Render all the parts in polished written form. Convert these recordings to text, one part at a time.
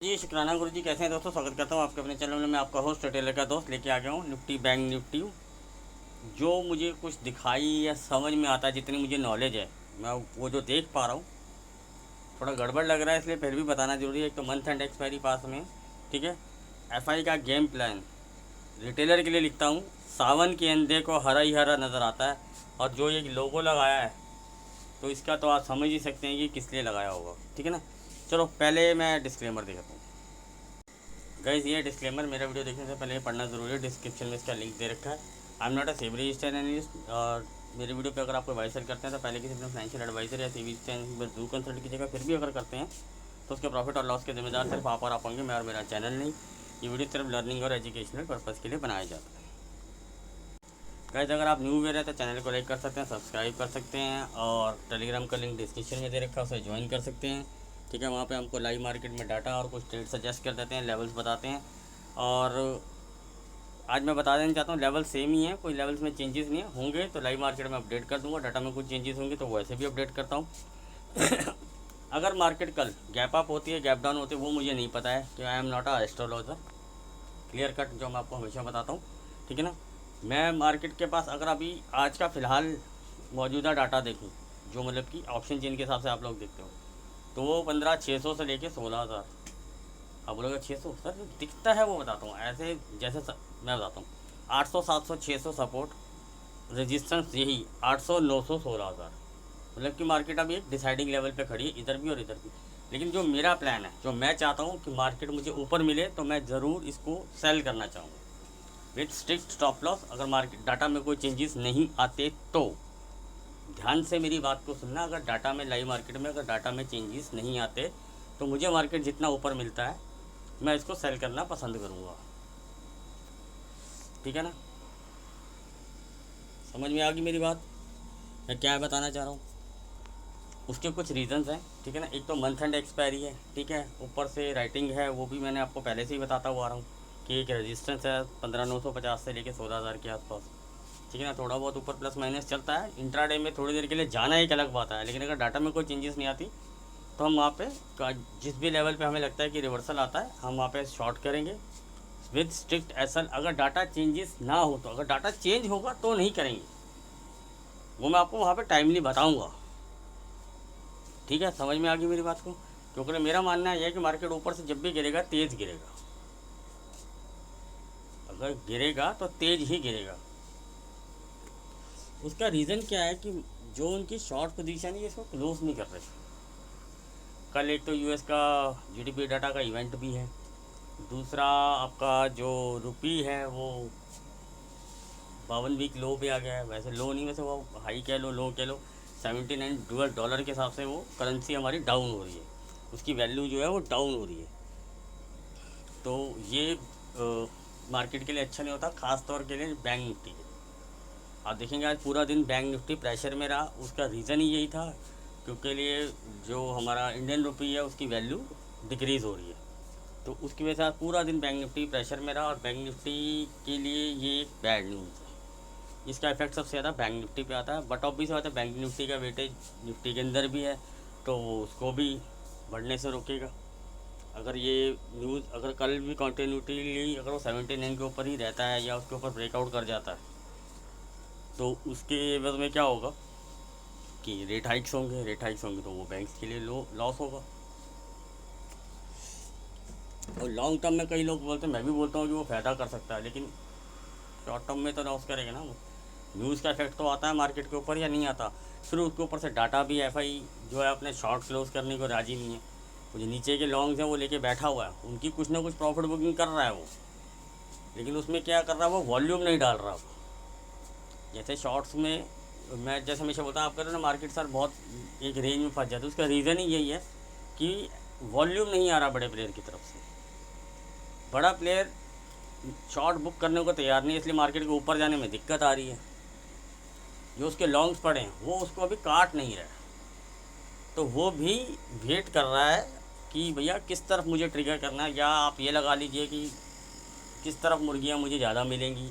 जी शुक्राना गुरु जी, कैसे हैं दोस्तों। स्वागत करता हूँ आपके अपने चैनल में। मैं आपका होस्ट टेलर का दोस्त लेके आ गया हूँ निफ्टी बैंक निफ्टी। जो मुझे कुछ दिखाई या समझ में आता है, जितनी मुझे नॉलेज है, मैं वो जो देख पा रहा हूँ, थोड़ा गड़बड़ लग रहा है, इसलिए फिर भी बताना जरूरी है। एक तो मंथ एंड एक्सपायरी पास में, ठीक है। एफआई का गेम प्लान रिटेलर के लिए लिखता हूँ। सावन के अंधे को हरा ही हरा नज़र आता है, और जो ये लोगो लगाया है तो इसका तो आप समझ ही सकते हैं कि किस लिए लगाया होगा, ठीक है ना। चलो पहले मैं डिस्क्लेमर देखता हूँ। गाइस, ये डिस्क्लेमर मेरा वीडियो देखने से पहले पढ़ना ज़रूरी है। डिस्क्रिप्शन में इसका लिंक दे रखा है। I am not a SEBI registered analyst, और मेरे वीडियो पे अगर आपको एडवाइस करते हैं तो पहले किसी अपने फाइनेंशियल एडवाइजर या सेबी पर जरूर कंसल्ट कीजिएगा। फिर भी अगर करते हैं तो उसके प्रॉफिट और लॉस के जिम्मेदार सिर्फ आप और आप होंगे, मैं और मेरा चैनल नहीं। ये वीडियो सिर्फ लर्निंग और एजुकेशनल पर्पज़ के लिए बनाया जाता है। गाइस, अगर आप न्यू वेयर है तो चैनल को लाइक कर सकते हैं, सब्सक्राइब कर सकते हैं, और टेलीग्राम का लिंक डिस्क्रिप्शन में दे रखा है, उसे ज्वाइन कर सकते हैं, ठीक है। वहाँ पे हमको लाइव मार्केट में डाटा और कुछ ट्रेड सजेस्ट कर देते हैं, लेवल्स बताते हैं। और आज मैं बता देना चाहता हूँ, लेवल सेम ही है, कोई लेवल्स में चेंजेस नहीं है। होंगे तो लाइव मार्केट में अपडेट कर दूँगा, डाटा में कुछ चेंजेस होंगे तो वैसे भी अपडेट करता हूँ। अगर मार्केट कल गैप अप होती है, गैप डाउन होती है, वो मुझे नहीं पता है, कि I am not a astrologer. Clear cut जो मैं आपको हमेशा बताता हूँ, ठीक है ना। मैं मार्केट के पास अगर अभी आज का फ़िलहाल मौजूदा डाटा देखूँ, जो मतलब कि ऑप्शन चेन के हिसाब से आप लोग देखते हो, तो वो 15,600 से लेके 16,000। अब बोलोगे 600 सर, जो दिखता है वो बताता हूँ, ऐसे जैसे मैं बताता हूँ। 800, 700, 600 सपोर्ट, रेजिस्टेंस यही 800, 900, 16,000। मतलब कि मार्केट अभी एक डिसाइडिंग लेवल पे खड़ी है, इधर भी और इधर भी। लेकिन जो मेरा प्लान है, जो मैं चाहता हूँ कि मार्केट मुझे ऊपर मिले, तो मैं ज़रूर इसको सेल करना चाहूँगा विथ स्ट्रिक्ट स्टॉप लॉस। अगर मार्केट डाटा में कोई चेंजेस नहीं आते तो ध्यान से मेरी बात को सुनना। अगर डाटा में, लाइव मार्केट में अगर डाटा में चेंजेस नहीं आते तो मुझे मार्केट जितना ऊपर मिलता है मैं इसको सेल करना पसंद करूँगा, ठीक है ना। समझ में आ गई मेरी बात, मैं क्या बताना चाह रहा हूँ। उसके कुछ रीज़न्स हैं, ठीक है ना। एक तो मंथ एंड एक्सपायरी है, ठीक है। ऊपर से राइटिंग है, वो भी मैंने आपको पहले से ही बताता हुआ आ रहा हूँ कि एक रेजिस्टेंस है 15,950 से लेके 16,000 के आसपास, ठीक है ना। थोड़ा बहुत ऊपर प्लस माइनस चलता है। इंट्राडे में थोड़ी देर के लिए जाना एक अलग बात है, लेकिन अगर डाटा में कोई चेंजेस नहीं आती तो हम वहाँ पे जिस भी लेवल पे हमें लगता है कि रिवर्सल आता है, हम वहाँ पे शॉर्ट करेंगे विद स्ट्रिक्ट एसल। अगर डाटा चेंजेस ना हो तो, अगर डाटा चेंज होगा तो नहीं करेंगे, वो मैं आपको वहाँ पे टाइमली बताऊँगा, ठीक है। समझ में आ गई मेरी बात को। क्योंकि मेरा मानना यह है कि मार्केट ऊपर से जब भी गिरेगा, तेज़ गिरेगा। अगर गिरेगा तो तेज़ ही गिरेगा। उसका रीज़न क्या है कि जो उनकी शॉर्ट पोजीशन है, इसको क्लोज नहीं कर रहे। कल एक तो यूएस का जीडीपी डाटा का इवेंट भी है। दूसरा आपका जो रुपी है वो 52 वीक लो पे आ गया है। वैसे लो नहीं, वैसे वो हाई कह लो, लो कह लो। 79 डॉलर के हिसाब से वो करेंसी हमारी डाउन हो रही है, उसकी वैल्यू जो है वो डाउन हो रही है। तो ये मार्केट के लिए अच्छा नहीं होता, ख़ास तौर के लिए बैंक निफ्टी के लिए। आप देखेंगे आज पूरा दिन बैंक निफ्टी प्रेशर में रहा। उसका रीज़न ही यही था, क्योंकि लिए जो हमारा इंडियन रुपी है उसकी वैल्यू डिक्रीज़ हो रही है। तो उसकी वजह से आज पूरा दिन बैंक निफ्टी प्रेशर में रहा, और बैंक निफ्टी के लिए ये एक बैड न्यूज़ है। इसका इफेक्ट सबसे ज़्यादा बैंक निफ्टी पे आता है। बट ऑब्वियस बात है, बैंक निफ्टी का वेटेज निफ्टी के अंदर भी है, तो उसको भी बढ़ने से रोकेगा। अगर ये न्यूज़ अगर कल भी कंटिन्यूटीली अगर वो 79 के ऊपर ही रहता है या उसके ऊपर ब्रेकआउट कर जाता है, तो उसके एवज में क्या होगा कि रेट हाइक्स होंगे। रेट हाइक्स होंगे तो वो बैंक्स के लिए लॉस होगा। और लॉन्ग टर्म में कई लोग बोलते हैं, मैं भी बोलता हूँ कि वो फ़ायदा कर सकता है, लेकिन शॉर्ट टर्म में तो लॉस करेगा ना वो। न्यूज़ का इफेक्ट तो आता है मार्केट के ऊपर या नहीं आता। फिर उसके ऊपर से डाटा भी एफआई जो है अपने शॉर्ट क्लोज करने को राजी नहीं है। वो जो नीचे के लॉन्ग्स हैं वो लेके बैठा हुआ है, उनकी कुछ ना कुछ प्रॉफिट बुकिंग कर रहा है वो, लेकिन उसमें क्या कर रहा है, वो वॉल्यूम नहीं डाल रहा वो। जैसे शॉर्ट्स में मैं जैसे हमेशा बोलता हूँ, आप कह रहे हो ना मार्केट सर बहुत एक रेंज में फंस जाता है, उसका रीज़न ही यही है कि वॉल्यूम नहीं आ रहा बड़े प्लेयर की तरफ से। बड़ा प्लेयर शॉर्ट बुक करने को तैयार नहीं है, इसलिए मार्केट के ऊपर जाने में दिक्कत आ रही है। जो उसके लॉन्ग्स पड़े हैं वो उसको अभी काट नहीं रहा है, तो वो भी वेट कर रहा है कि भैया किस तरफ मुझे ट्रिगर करना है। या आप ये लगा लीजिए कि किस तरफ मुर्गियाँ मुझे ज़्यादा मिलेंगी,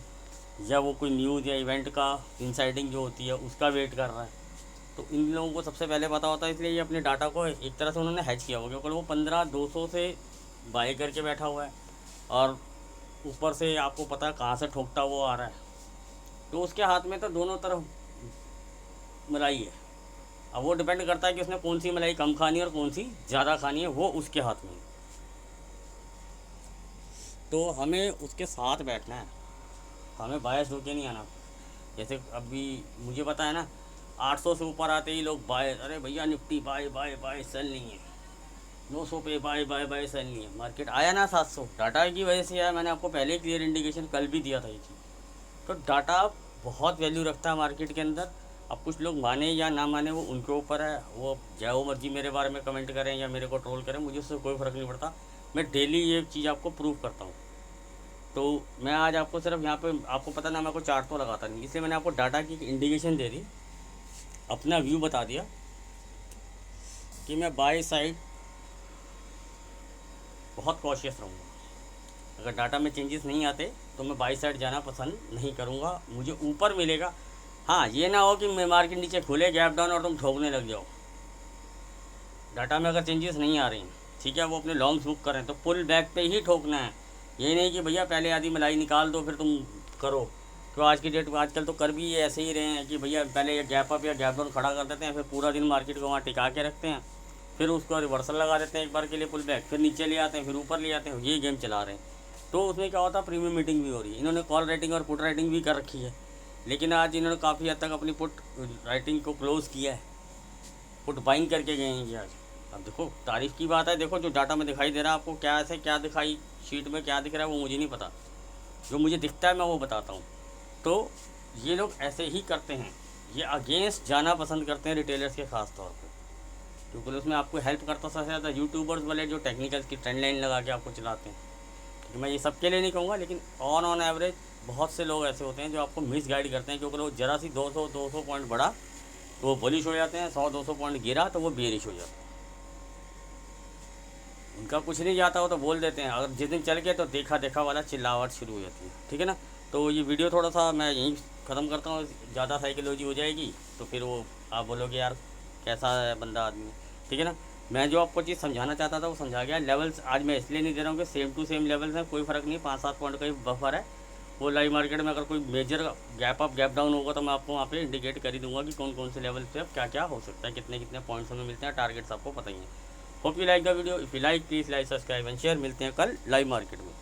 या वो कोई न्यूज़ या इवेंट का इंसाइडिंग जो होती है उसका वेट कर रहा है। तो इन लोगों को सबसे पहले पता होता है, इसलिए ये अपने डाटा को एक तरह से उन्होंने हैच किया होगा। क्योंकि वो 15,200 से बाई करके बैठा हुआ है और ऊपर से आपको पता है कहाँ से ठोकता वो आ रहा है, तो उसके हाथ में तो दोनों तरफ मलाई है। अब वो डिपेंड करता है कि उसने कौन सी मलाई कम खानी है और कौन सी ज़्यादा खानी है, वो उसके हाथ में है। तो हमें उसके साथ बैठना है, हमें बायस होके नहीं आना। जैसे अभी मुझे पता है ना, 800 से ऊपर आते ही लोग बाय, अरे भैया Nifty buy buy buy sell नहीं है, 900 पे बाय बाय बाय सेल नहीं है। मार्केट आया ना 700, डाटा की वजह से आया। मैंने आपको पहले ही क्लियर इंडिकेशन कल भी दिया था ये चीज़। तो डाटा बहुत वैल्यू रखता है मार्केट के अंदर। अब कुछ लोग माने या ना माने वो उनके ऊपर है, वो जो मर्जी मेरे बारे में कमेंट करें या मेरे को ट्रोल करें, मुझे उससे कोई फ़र्क नहीं पड़ता। मैं डेली ये चीज़ आपको प्रूव करता हूँ। तो मैं आज आपको सिर्फ यहाँ पे, आपको पता ना, मैं को चार्ट तो लगाता नहीं, इसलिए मैंने आपको डाटा की इंडिकेशन दे दी, अपना व्यू बता दिया कि मैं बाय साइड बहुत कॉशियस रहूँगा। अगर डाटा में चेंजेस नहीं आते तो मैं बाई साइड जाना पसंद नहीं करूँगा, मुझे ऊपर मिलेगा। हाँ, ये ना हो कि मैं मार्केट नीचे खुले गैप डाउन और तुम ठोकने लग जाओ। डाटा में अगर चेंजेस नहीं आ रही हैं, ठीक है, वो अपने लॉन्ग्स बुक करें तो पुल बैक पे ही ठोकना है। ये नहीं कि भैया पहले आधी मलाई निकाल दो फिर तुम करो। तो आज की डेट में आजकल तो कर भी ये ऐसे ही रहे हैं कि भैया पहले ये गैप अप या गैप डाउन खड़ा कर देते हैं, फिर पूरा दिन मार्केट को वहाँ टिका के रखते हैं, फिर उसको रिवर्सल लगा देते हैं एक बार के लिए पुल बैक, फिर नीचे ले आते हैं, फिर ऊपर ले आते हैं, ये गेम चला रहे हैं। तो उसमें क्या होता है, प्रीमियम मीटिंग भी हो रही है, इन्होंने कॉल राइटिंग और पुट राइटिंग भी कर रखी है, लेकिन आज इन्होंने काफ़ी हद तक अपनी पुट राइटिंग को क्लोज़ किया है, पुट बाइंग करके गए हैं कि आज। अब देखो तारीफ़ की बात है, देखो जो डाटा में दिखाई दे रहा है आपको, क्या ऐसे क्या दिखाई शीट में क्या दिख रहा है वो मुझे नहीं पता, जो मुझे दिखता है मैं वो बताता हूँ। तो ये लोग ऐसे ही करते हैं, ये अगेंस्ट जाना पसंद करते हैं रिटेलर्स के ख़ास तौर पर, क्योंकि उसमें आपको हेल्प करता सबसे ज़्यादा यूट्यूबर्स वाले जो टेक्निकल की ट्रेंड लाइन लगा के आपको चलाते हैं। तो मैं ये सबके लिए नहीं कहूँगा, लेकिन ऑन एवरेज बहुत से लोग ऐसे होते हैं जो आपको मिस गाइड करते हैं, क्योंकि वो ज़रा सी 200 पॉइंट बढ़ा तो वो बुलिश हो जाते हैं, 100-200 पॉइंट गिरा तो वो बेरिश हो जाते हैं। उनका कुछ नहीं जाता हो तो बोल देते हैं, अगर जिस दिन चल गए तो देखा देखा वाला चिल्लावट शुरू हो जाती है, ठीक है ना। तो ये वीडियो थोड़ा सा मैं यहीं ख़त्म करता हूँ, ज़्यादा साइकोलॉजी हो जाएगी तो फिर वो आप बोलोगे यार कैसा है बंदा आदमी, ठीक है ना। मैं जो आपको चीज़ समझाना चाहता था वो समझा गया। लेवल्स आज मैं इसलिए नहीं दे रहा हूँ कि सेम टू सेम लेवल्स हैं, कोई फ़र्क नहीं, 5-7 पॉइंट का ही बफर है। वो लाइव मार्केट में अगर कोई major gap up gap down होगा तो मैं आपको वहाँ पे इंडिकेट कर ही दूंगा कि कौन कौन से लेवल पे अब क्या क्या हो सकता है, कितने कितने पॉइंट्स हमें मिलते हैं, टारगेट्स आपको पता ही है। Hope you like the video, if you like please like subscribe and share. मिलते हैं कल लाइव मार्केट में।